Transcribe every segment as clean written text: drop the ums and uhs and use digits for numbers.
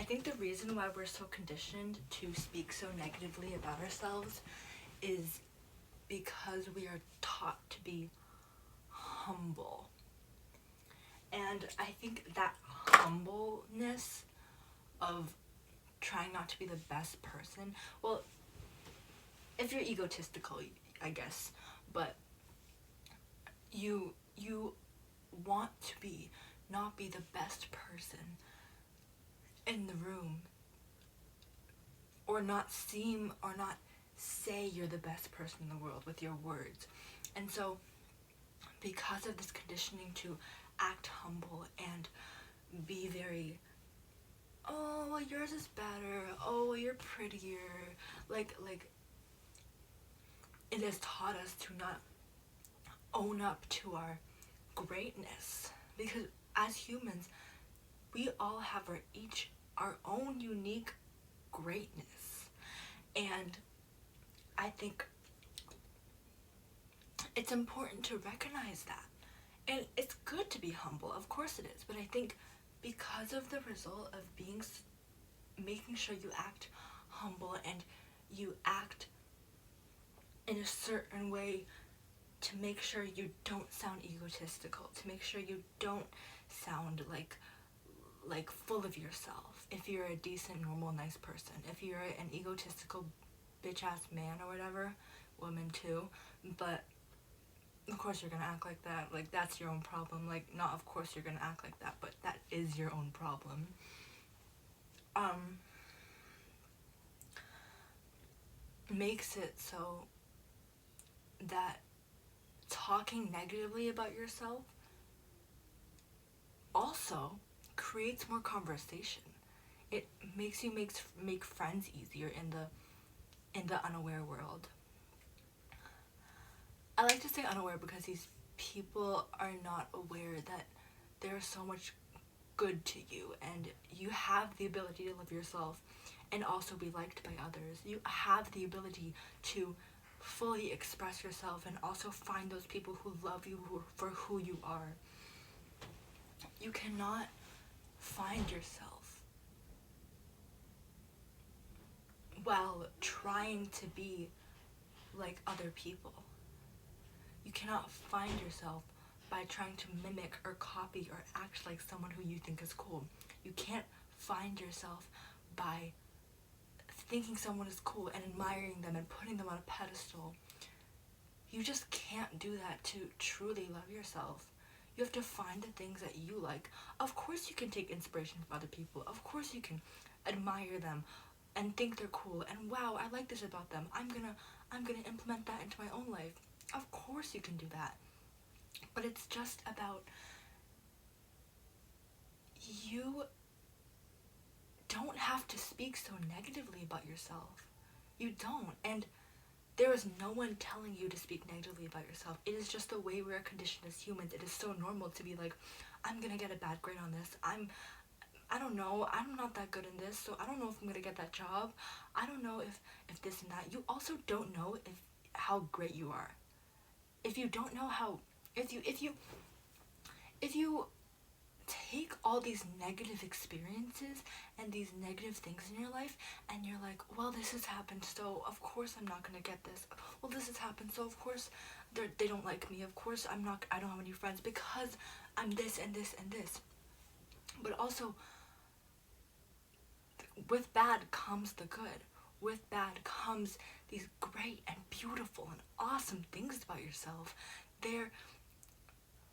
think the reason why we're so conditioned to speak so negatively about ourselves is because we are taught to be humble. And I think that humbleness of trying not to be the best person, well, if you're egotistical, I guess, but you want to be not be the best person in the room, or not seem or not say you're the best person in the world with your words. And so because of this conditioning to act humble and be very, oh well, yours is better, oh well, you're prettier, like it has taught us to not own up to our greatness, because as humans we all have our own unique greatness. And I think it's important to recognize that. And it's good to be humble, of course it is, but I think because of the result of making sure you act humble and you act in a certain way to make sure you don't sound egotistical, to make sure you don't sound like full of yourself. If you're a decent, normal, nice person, if you're an egotistical bitch ass man or whatever, woman too, but of course you're gonna act like that. Like, that's your own problem. Like, not of course you're gonna act like that, but that is your own problem. Makes it so that talking negatively about yourself also creates more conversation. It makes you make friends easier in the unaware world. I like to say unaware because these people are not aware that there's so much good to you, and you have the ability to live yourself and also be liked by others. You have the ability to fully express yourself and also find those people who love you for who you are. You cannot find yourself while trying to be like other people. You cannot find yourself by trying to mimic or copy or act like someone who you think is cool. You can't find yourself by thinking someone is cool and admiring them and putting them on a pedestal. You just can't do that to truly love yourself. You have to find the things that you like. Of course you can take inspiration from other people. Of course you can admire them and think they're cool and wow, I like this about them. I'm gonna implement that into my own life. Of course you can do that. But it's just about you don't have to speak so negatively about yourself. You don't. And there is no one telling you to speak negatively about yourself. It is just the way we are conditioned as humans. It is so normal to be like, I'm gonna get a bad grade on this. I don't know, I'm not that good in this, so I don't know if I'm gonna get that job. I don't know if this and that. You also don't know how great you are. If you don't know how, if you take all these negative experiences and these negative things in your life and you're like, well, this has happened, so of course I'm not gonna get this. Well, this has happened, so of course they don't like me. Of course I don't have any friends because I'm this and this and this. But also, with bad comes the good. With bad comes these great and beautiful and awesome things about yourself.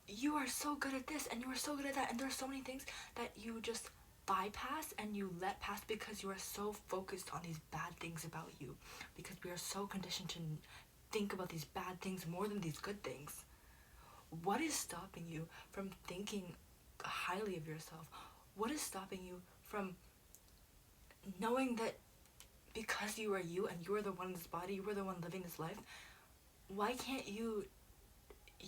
You are so good at this and you are so good at that, and there are so many things that you just bypass and you let pass because you are so focused on these bad things about you, because we are so conditioned to think about these bad things more than these good things. What is stopping you from thinking highly of yourself? What is stopping you from knowing that because you are you and you are the one in this body, you are the one living this life? Why can't you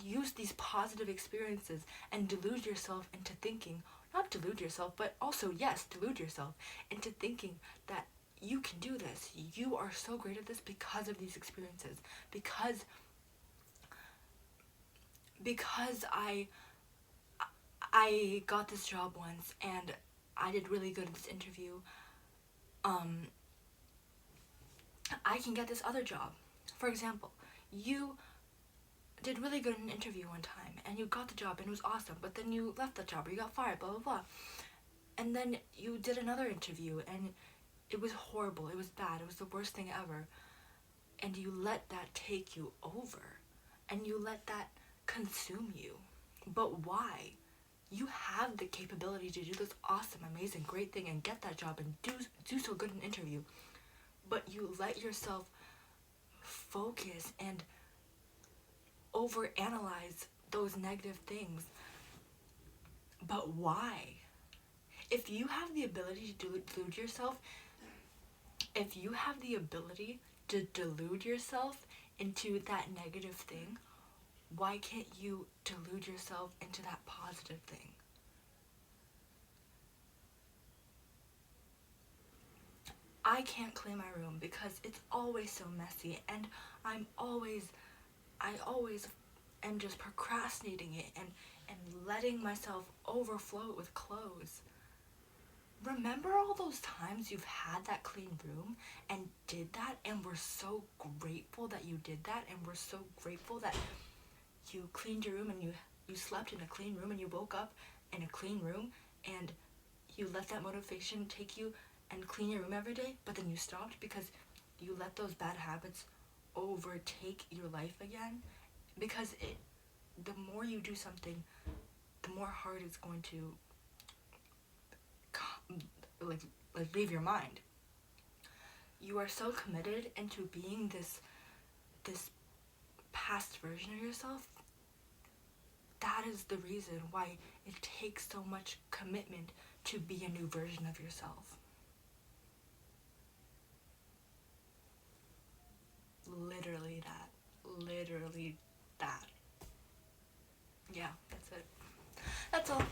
use these positive experiences and delude yourself into thinking, not delude yourself, but also, yes, delude yourself into thinking that you can do this. You are so great at this because of these experiences. Because I got this job once and I did really good in this interview. I can get this other job. For example, you did really good in an interview one time and you got the job and it was awesome, but then you left the job or you got fired, blah blah blah. And then you did another interview and it was horrible, it was bad, it was the worst thing ever. And you let that take you over and you let that consume you. But why? You have the capability to do this awesome, amazing, great thing and get that job and do so good in an interview. But you let yourself focus and overanalyze those negative things. But why? If you have the ability to delude yourself, if you have the ability to delude yourself into that negative thing, why can't you delude yourself into that positive thing? I can't clean my room because it's always so messy and I always am just procrastinating it and letting myself overflow it with clothes. Remember all those times you've had that clean room and did that and were so grateful that you did that and were so grateful that you cleaned your room and you slept in a clean room and you woke up in a clean room and you let that motivation take you and clean your room every day, but then you stopped because you let those bad habits overtake your life again? Because the more you do something, the more hard it's going to like leave your mind. You are so committed into being this past version of yourself. That is the reason why it takes so much commitment to be a new version of yourself. Literally that. Yeah, that's it. That's all.